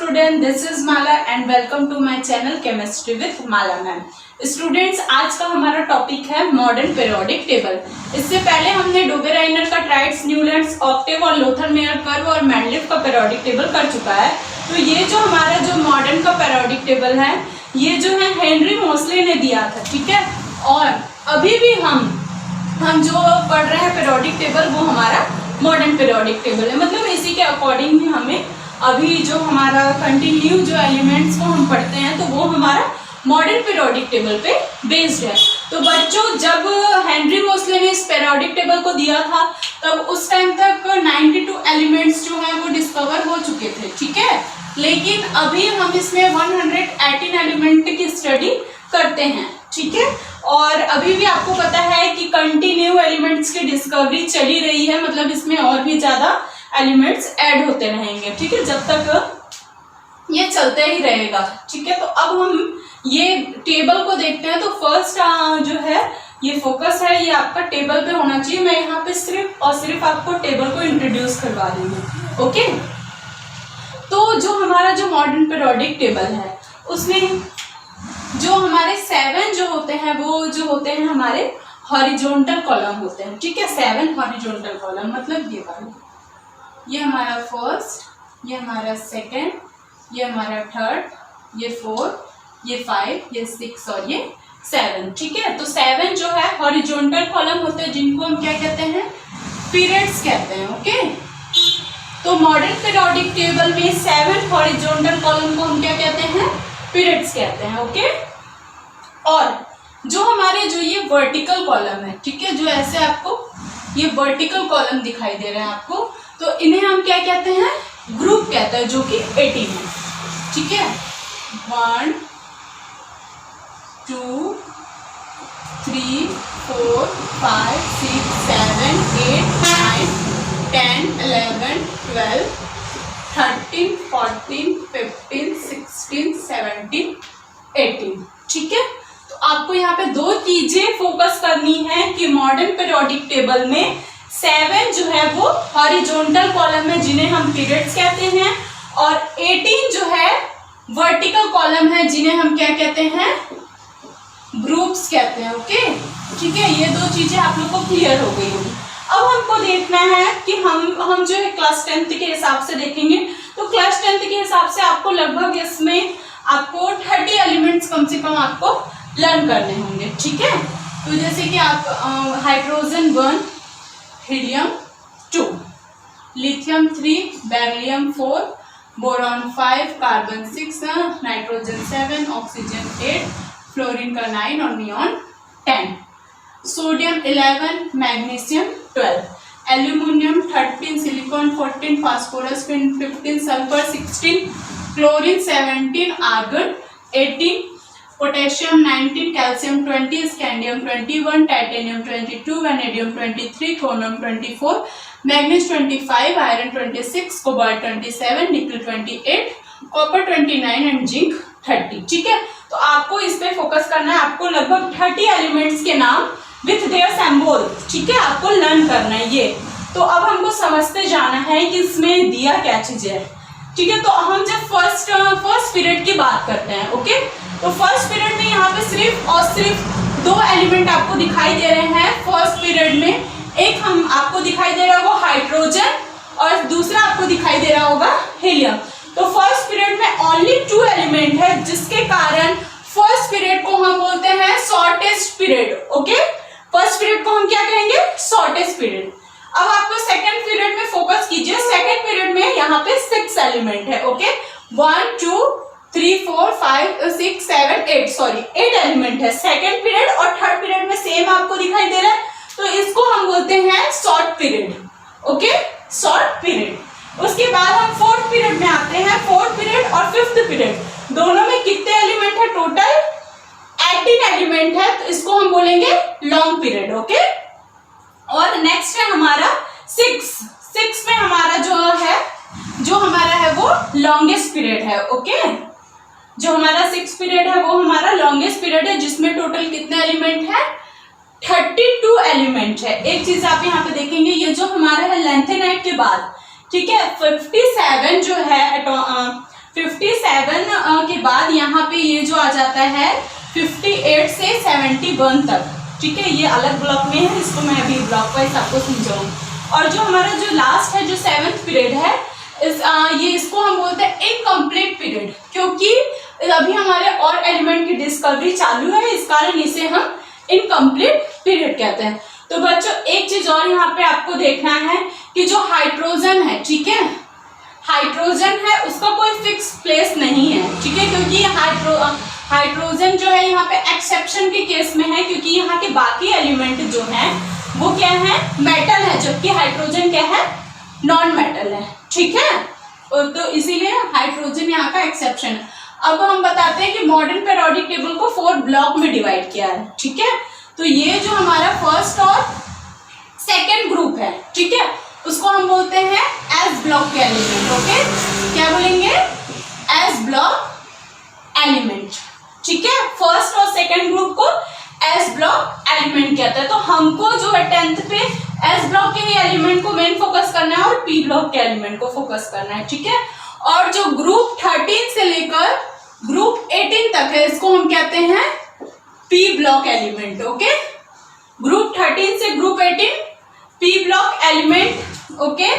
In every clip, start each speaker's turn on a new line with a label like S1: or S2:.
S1: Student, this is Mala and welcome to my channel chemistry with Mala ma'am. Students, आज का हमारा topic है modern periodic table. इससे पहले हमने डोबेराइनर का ट्राइड्स, न्यूलैंड्स, ऑक्टेव और लोथर-मेयर कर्व और मेंडलीफ का पीरियोडिक टेबल कर चुका है। तो ये जो हमारा जो मॉडर्न का पीरियोडिक टेबल है, ये जो है हेनरी मोसले ने दिया था, ठीक है। और अभी भी हम जो पढ़ रहे हैं पीरियोडिक टेबल, वो हमारा मॉडर्न पीरियोडिक टेबल है। मतलब इसी के अकॉर्डिंग ही हमें अभी जो हमारा कंटिन्यू जो एलिमेंट्स को हम पढ़ते हैं, तो वो हमारा मॉडर्न पीरियोडिक टेबल पे बेस्ड है। तो बच्चों, जब हेनरी मोसले ने इस पीरियोडिक टेबल को दिया था, तब उस टाइम तक 92 एलिमेंट्स जो हैं वो डिस्कवर हो चुके थे, ठीक है। लेकिन अभी हम इसमें 118 एलिमेंट की स्टडी करते हैं, ठीक है। और अभी भी आपको पता है कि कंटिन्यू एलिमेंट्स की डिस्कवरी चली रही है, मतलब इसमें और भी ज्यादा एलिमेंट्स ऐड होते रहेंगे, ठीक है, जब तक ये चलते ही रहेगा, ठीक है। तो अब हम ये टेबल को देखते हैं। तो फर्स्ट जो है ये फोकस है, ये आपका टेबल पे होना चाहिए। मैं यहाँ पे सिर्फ और सिर्फ आपको टेबल को इंट्रोड्यूस करवा रही हूँ, ओके। तो जो हमारा जो मॉडर्न पीरियोडिक टेबल है, उसमें जो हमारे 7 जो होते हैं, वो जो होते हैं हमारे हॉरिजॉन्टल कॉलम होते हैं, ठीक है। 7 हॉरिजॉन्टल कॉलम, मतलब ये वाले, ये हमारा फर्स्ट, ये हमारा सेकंड, ये हमारा थर्ड, ये 4, ये 5, ये 6 और ये 7, ठीक है। तो 7 जो है हॉरिजॉन्टल कॉलम होते हैं, जिनको हम क्या कहते हैं, पीरियड्स कहते हैं, ओके। तो मॉडर्न पीरियोडिक टेबल में 7 हॉरिजॉन्टल कॉलम को हम क्या कहते हैं, पीरियड्स कहते हैं, ओके। और जो हमारे जो ये वर्टिकल कॉलम है, ठीक है, जो ऐसे आपको ये वर्टिकल कॉलम दिखाई दे रहे हैं आपको, तो इन्हें हम क्या कहते हैं, ग्रुप कहते हैं, जो कि 18 है, ठीक है। 1 2 3 4 5 6 7 8 9 10 11 12 13 14 15 16 17 18, ठीक है। तो आपको यहाँ पे दो चीजें फोकस करनी है कि मॉडर्न पीरियोडिक टेबल में 7 जो है वो हॉरिजॉन्टल कॉलम है, जिन्हें हम पीरियड्स कहते हैं, और 18 जो है वर्टिकल कॉलम है, जिन्हें हम क्या कहते हैं, ग्रुप्स कहते हैं, ओके, ठीक है। ये दो चीजें आप लोग को क्लियर हो गई होगी। अब हमको देखना है कि हम जो है क्लास 10th के हिसाब से देखेंगे। तो क्लास 10th के हिसाब से आपको लगभग इसमें आपको 30 एलिमेंट्स कम से कम आपको लर्न करने होंगे, ठीक है। तो जैसे कि आप hydrogen 1, helium 2, lithium 3, beryllium 4, boron 5, carbon 6, nitrogen 7, oxygen 8, fluorine का 9 और neon 10, sodium 11, magnesium 12, aluminium 13, silicon 14, phosphorus 15, sulphur 16, chlorine 17, argon 18, potassium 19, calcium 20, scandium 21, titanium 22, vanadium 23, chromium 24, manganese 25, iron 26, cobalt 27, nickel 28, copper 29 and zinc 30, ठीक है। तो आपको इस पे focus करना है। आपको लगभग 30 एलिमेंट्स के नाम विथ देयर सिंबल, ठीक है, आपको लर्न करना है ये। तो अब हमको समझते जाना है कि इसमें दिया क्या चीज है, ठीक है। तो हम जब फर्स्ट पीरियड की बात करते हैं, ओके। तो फर्स्ट पीरियड में यहाँ पे सिर्फ और सिर्फ 2 एलिमेंट आपको दिखाई दे रहे हैं फर्स्ट पीरियड में। एक हम आपको दिखाई दे रहा होगा हाइड्रोजन, और दूसरा आपको दिखाई दे रहा होगा हीलियम। तो फर्स्ट पीरियड में ओनली 2 एलिमेंट है, जिसके कारण फर्स्ट पीरियड को हम बोलते हैं shortest period, okay. First period को हम क्या कहेंगे, शॉर्टेस्ट पीरियड। अब आपको सेकंड पीरियड में फोकस कीजिए। सेकंड पीरियड में यहाँ पे 6 एलिमेंट है, ओके। 1 2 3 4 5 6 7 8, सॉरी 8 एलिमेंट है सेकंड पीरियड, और थर्ड पीरियड में सेम आपको दिखाई दे रहा है। तो इसको हम बोलते हैं short period, okay, short period. उसके बाद हम फोर्थ पीरियड में आते हैं। फोर्थ पीरियड और फिफ्थ पीरियड दोनों में कितने एलिमेंट है, टोटल 18 एलिमेंट है, तो इसको हम बोलेंगे लॉन्ग पीरियड, ओके। और नेक्स्ट है हमारा 6 में हमारा जो हमारा है वो लॉन्गेस्ट पीरियड है, ओके। जो हमारा 6 पीरियड है वो हमारा लॉन्गेस्ट पीरियड है, जिसमें टोटल कितने एलिमेंट है, 32 एलिमेंट है। एक चीज आप यहाँ पे देखेंगे, ये जो हमारा है लेंथेनाइट के बाद, ठीक है, 57 जो है 57 7 के बाद यहाँ पे ये जो आ जाता है 58 से 71 तक, ठीक है, ये अलग ब्लॉक में है, इसको मैं अभी ब्लॉक वाइज आपको समझाऊँ। और जो हमारा जो लास्ट है, जो 7th पीरियड है, ये इसको हम बोलते हैं इनकम्प्लीट पीरियड, क्योंकि अभी हमारे और एलिमेंट की डिस्कवरी चालू है, इस कारण इसे हम इनकम्प्लीट पीरियड कहते हैं। तो बच्चों एक चीज और यहाँ पे आपको देखना है कि जो हाइड्रोजन है, ठीक है, हाइड्रोजन है उसका कोई फिक्स प्लेस नहीं है, ठीक है, क्योंकि हाइड्रोजन जो है यहाँ पे एक्सेप्शन के केस में है, क्योंकि यहाँ के बाकी एलिमेंट जो हैं वो क्या है, मेटल है, जबकि हाइड्रोजन क्या है, नॉन मेटल है, ठीक है, तो इसीलिए हाइड्रोजन यहाँ का एक्सेप्शन है। अब हम बताते हैं कि मॉडर्न पीरियोडिक टेबल को 4 ब्लॉक में डिवाइड किया है, ठीक है। तो ये जो हमारा फर्स्ट और सेकंड ग्रुप है, ठीक है, उसको हम बोलते हैं एस ब्लॉक के एलिमेंट, ओके, क्या बोलेंगे, एस ब्लॉक एलिमेंट, ठीक है। फर्स्ट और सेकंड ग्रुप को एस ब्लॉक एलिमेंट कहते हैं। तो हमको जो है 10th पे एस ब्लॉक के ही एलिमेंट को मेन फोकस करना है और पी ब्लॉक के एलिमेंट को फोकस करना है, ठीक है। और जो ग्रुप 13 से लेकर ग्रुप 18 तक है, इसको हम कहते हैं P block element, okay. Group 13 से group 18 P block element, okay.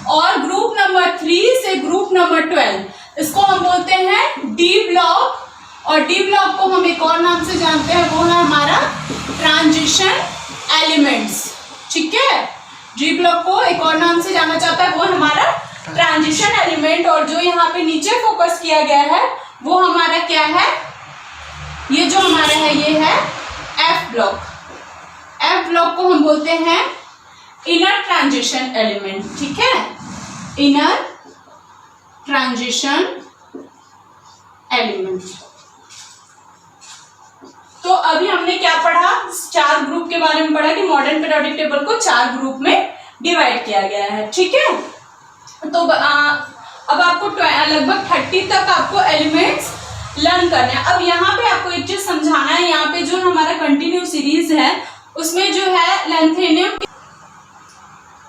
S1: और ग्रुप नंबर 3 से ग्रुप नंबर 12 इसको हम बोलते हैं डी ब्लॉक, और डी ब्लॉक को हम एक और नाम से जानते हैं, वो है हमारा ट्रांजिशन एलिमेंट्स, ठीक है। डी ब्लॉक को एक और नाम से जाना जाता है, वो है हमारा ट्रांजिशन एलिमेंट। और जो यहाँ पे नीचे फोकस किया गया है वो हमारा क्या है, ये जो हमारा है ये है एफ ब्लॉक। एफ ब्लॉक को हम बोलते हैं इनर ट्रांजिशन एलिमेंट, ठीक है, इनर ट्रांजिशन एलिमेंट। तो अभी हमने क्या पढ़ा, 4 ग्रुप के बारे में पढ़ा कि मॉडर्न पीरियोडिक टेबल को 4 ग्रुप में डिवाइड किया गया है, ठीक है। तो अब आपको लगभग 30 तक आपको एलिमेंट्स लर्न करना है। अब यहाँ पे आपको एक चीज समझाना है, यहाँ पे जो हमारा कंटिन्यू सीरीज है उसमें जो है लेंथेनियम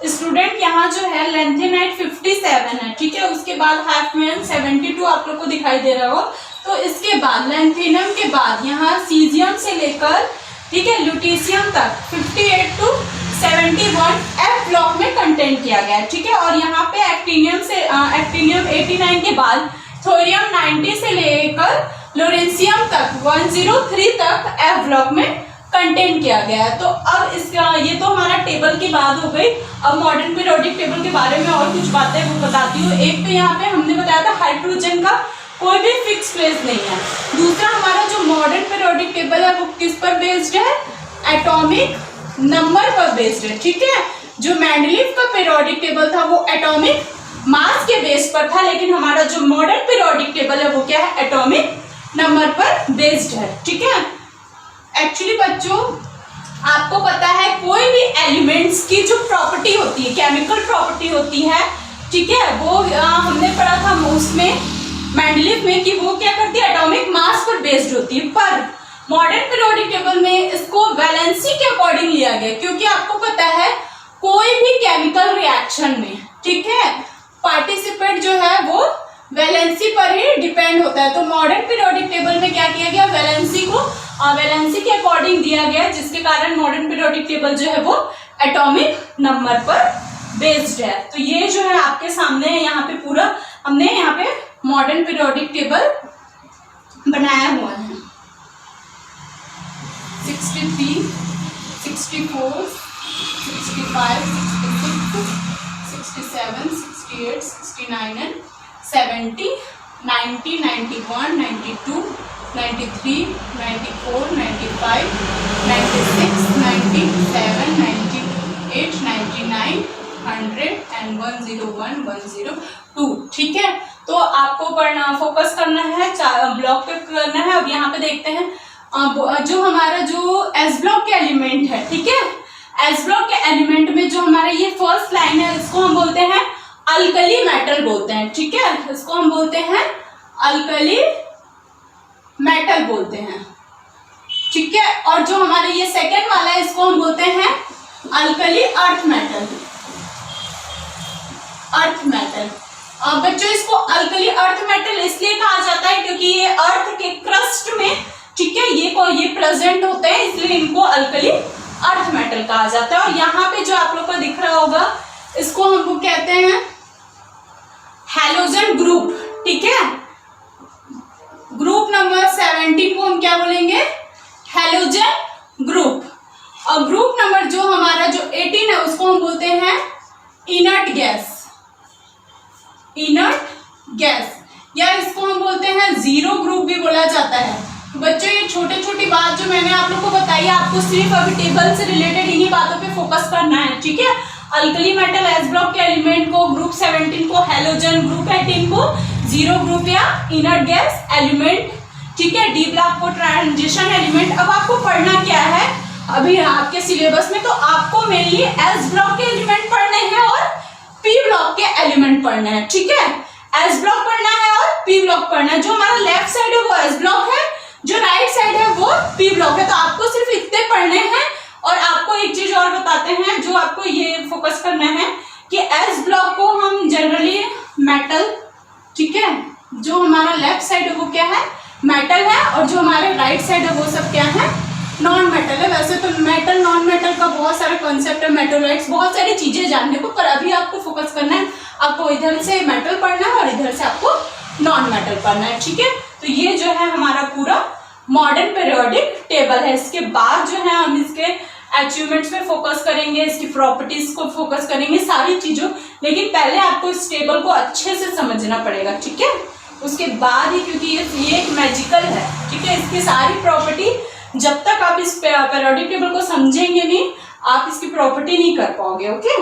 S1: स्टूडेंट, यहाँ जो है लेंथेनाइट 57 है, ठीक है। उसके बाद हाफमैन 72 आप लोग को दिखाई दे रहा हो। तो इसके बाद लेंथेनियम के बाद यहाँ सीजियम से लेकर, ठीक है, ल्यूटीशियम तक 58 to 71 एफ ब्लॉक में कंटेंट किया गया है, ठीक है। और यहाँ पे एक्टिनियम 89 के बाद थोरियम 90 से लेकर लोरेंसियम तक 103 तक एफ ब्लॉक में कंटेंट किया गया है। तो अब इसका ये तो हमारा टेबल की बात हो गई। अब मॉडर्न पीरियोडिक टेबल के बारे में और कुछ बातें वो बताती हूँ। एक तो यहाँ पे हमने बताया था हाइड्रोजन का कोई भी फिक्स प्लेस नहीं है। दूसरा हमारा जो मॉडर्न पीरियोडिक टेबल है वो किस पर बेस्ड है, एटॉमिक नंबर पर बेस्ड है, ठीक है। जो मेंडलीव का पीरियोडिक टेबल था वो एटॉमिक मास के बेस पर था, लेकिन हमारा जो मॉडर्न पीरियोडिक टेबल है वो क्या है, एटॉमिक नंबर पर बेस्ड है, ठीक है। एक्चुअली बच्चों आपको पता है कोई भी एलिमेंट्स की जो प्रॉपर्टी होती है, केमिकल प्रॉपर्टी होती है, ठीक है, वो हमने पढ़ा था उसमें मेंडलीव में कि वो क्या करती है, एटॉमिक मास पर बेस्ड होती है। पर मॉडर्न पीरियोडिक टेबल में इसको वैलेंसी के अकॉर्डिंग लिया गया, क्योंकि आपको पता है कोई भी केमिकल रिएक्शन में, ठीक है, पार्टिसिपेंट जो है वो वैलेंसी पर ही डिपेंड होता है। तो मॉडर्न पीरियोडिक टेबल में क्या किया गया, वैलेंसी के अकॉर्डिंग दिया गया, जिसके कारण मॉडर्न पीरियोडिक टेबल जो है वो एटॉमिक नंबर पर बेस्ड है। तो ये जो है आपके सामने है, यहाँ पे पूरा हमने यहाँ पे मॉडर्न पीरियोडिक टेबल बनाया हुआ है। 63, 64, 65, 66, 67, 68, 69 and 70, 90, 91, 92, 93, 94, 95, 96, 97, 98, 99, 100 and 101, 102, ठीक है। तो आपको पढ़ना फोकस करना है, ब्लॉक पे करना है। अब यहाँ पे देखते हैं जो हमारा जो एस ब्लॉक के एलिमेंट है, ठीक है, एस ब्लॉक के एलिमेंट में जो हमारा ये फर्स्ट लाइन है इसको हम बोलते हैं अल्कली मेटल बोलते हैं, ठीक है, इसको हम बोलते हैं अल्कली मेटल बोलते हैं, ठीक है। और जो हमारे ये सेकेंड वाला है इसको हम बोलते हैं alkali earth metal, earth metal. बच्चों इसको अल्कली अर्थ मेटल इसलिए कहा जाता ये प्रेजेंट होते हैं, इसलिए इनको अल्कली अर्थ मेटल कहा जाता है। और यहाँ पे जो आप लोग को दिख रहा होगा, इसको हम लोग कहते हैं हैलोजन ग्रुप। ठीक है, ग्रुप नंबर 17 को हम क्या बोलेंगे, हैलोजन ग्रुप। और ग्रुप नंबर जो हमारा जो 18 है उसको हम बोलते हैं इनर्ट गैस, इनर्ट गैस, या इसको हम बोलते हैं जीरो ग्रुप भी बोला जाता है। तो बच्चों ये छोटी छोटी बात जो मैंने आप लोग को बताई है, आपको सिर्फ अभी टेबल से रिलेटेड इन्हीं बातों पे फोकस करना है। ठीक है, अल्कली मेटल एस ब्लॉक के एलिमेंट को, ग्रुप 17 को हैलोजन, ग्रुप 18 को जीरो ग्रुप या इनर्ट गैस एलिमेंट। ठीक है, डी ब्लॉक को ट्रांजिशन एलिमेंट। अब आपको पढ़ना क्या है अभी आपके सिलेबस में, तो आपको मेनली एस ब्लॉक के एलिमेंट पढ़ने हैं और पी ब्लॉक के एलिमेंट पढ़ने हैं। ठीक है, एस ब्लॉक पढ़ना है और पी ब्लॉक पढ़ना है। जो हमारा लेफ्ट साइड है वो एस ब्लॉक है, जो राइट साइड है वो पी ब्लॉक है। तो आपको सिर्फ इतने पढ़ने हैं। और आपको एक चीज और बताते हैं जो आपको ये फोकस करना है कि एस ब्लॉक को हम जनरली मेटल, ठीक है, जो हमारा लेफ्ट साइड है वो क्या है, मेटल है, और जो हमारे राइट साइड है वो सब क्या है, नॉन मेटल है। वैसे तो मेटल नॉन मेटल का बहुत सारा कॉन्सेप्ट है, मेटोलाइट्स, बहुत सारी चीजें जानने को, पर अभी आपको फोकस करना है, आपको इधर से मेटल पढ़ना है और इधर से आपको नॉन मेटल पढ़ना है। ठीक है, तो ये जो है हमारा पूरा मॉडर्न पीरियोडिक टेबल है। इसके बाद जो है हम इसके अचीवमेंट्स पे फोकस करेंगे, इसकी प्रॉपर्टीज को फोकस करेंगे, सारी चीजों। लेकिन पहले आपको इस टेबल को अच्छे से समझना पड़ेगा। ठीक है, उसके बाद ही, क्योंकि ये एक मैजिकल है। ठीक है, इसकी सारी प्रॉपर्टी जब तक आप इस पीरियोडिक टेबल को समझेंगे नहीं, आप इसकी प्रॉपर्टी नहीं कर पाओगे। ओके।